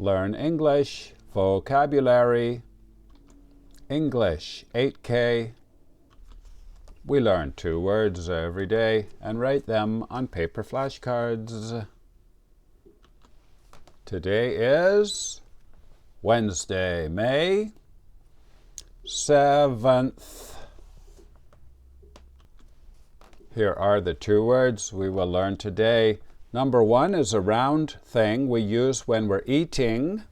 Learn English, vocabulary, English 8K. We learn 2 words every day and write them on paper flashcards. Today is Wednesday, May 7th. Here are the 2 words we will learn today. Number 1 is a round thing we use when we're eating.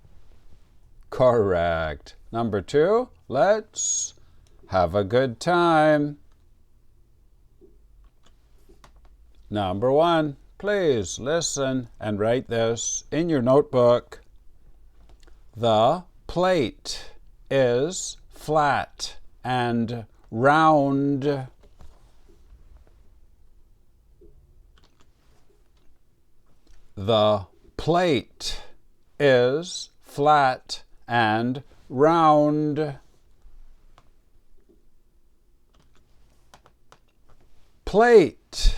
Correct. Number 2, let's have a good time. Number 1, please listen and write this in your notebook. The plate is flat and round. The plate is flat and round. Plate.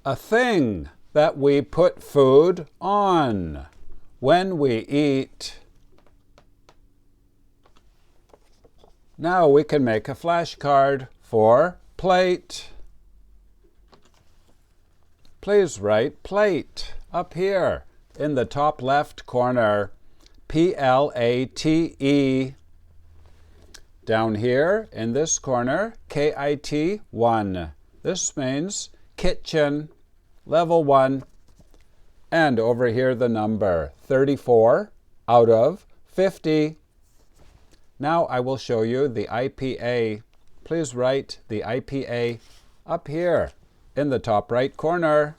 A thing that we put food on when we eat. Now we can make a flashcard for plate. Please write plate up here in the top left corner. P-L-A-T-E. Down here in this corner, K-I-T 1. This means kitchen, level 1. And over here the number 34 out of 50. Now I will show you the IPA. Please write the IPA up here in the top right corner.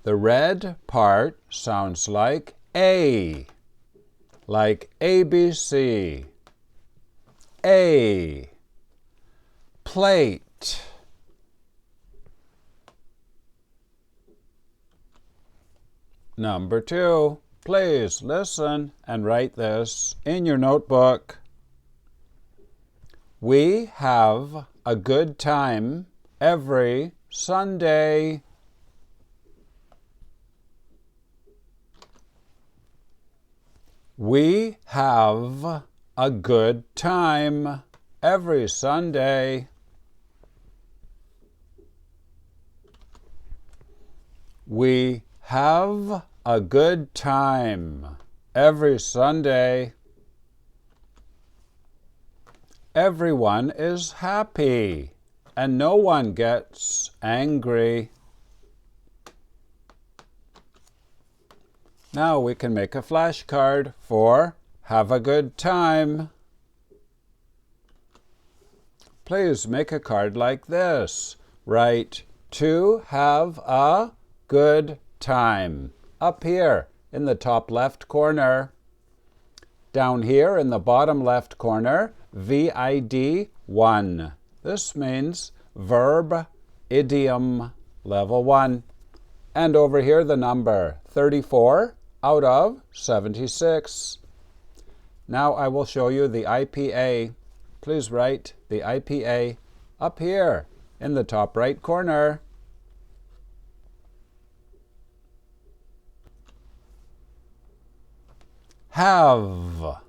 The red part sounds like A, like ABC. A. Plate. Number 2, please listen and write this in your notebook. We have a good time every Sunday. We have a good time every Sunday. We have a good time every Sunday. Everyone is happy and no one gets angry. Now we can make a flashcard for have a good time. Please make a card like this. Write to have a good time up here in the top left corner. Down here in the bottom left corner, VID 1. This means verb idiom level 1. And over here the number 34 out of 76. Now I will show you the IPA. Please write the IPA up here in the top right corner. Have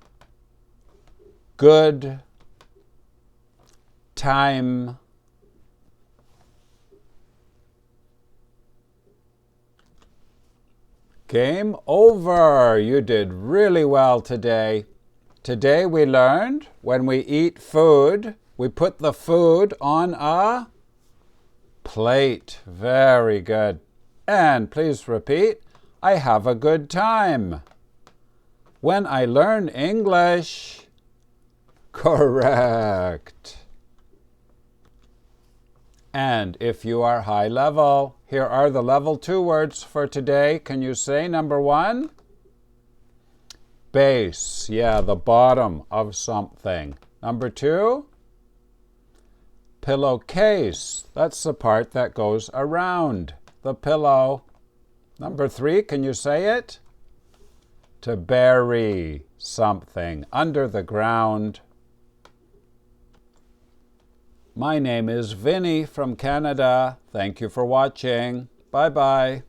good time. Game over. You did really well today. Today we learned when we eat food, we put the food on a plate. Very good. And please repeat, I have a good time when I learn English. Correct. And if you are high level, here are the level 2 words for today. Can you say number 1? Base. Yeah, the bottom of something. Number 2? Pillowcase. That's the part that goes around the pillow. Number 3, can you say it? To bury something under the ground. My name is Vinny from Canada. Thank you for watching. Bye-bye.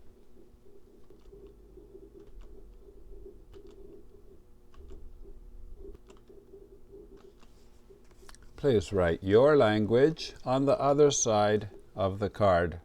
Please write your language on the other side of the card.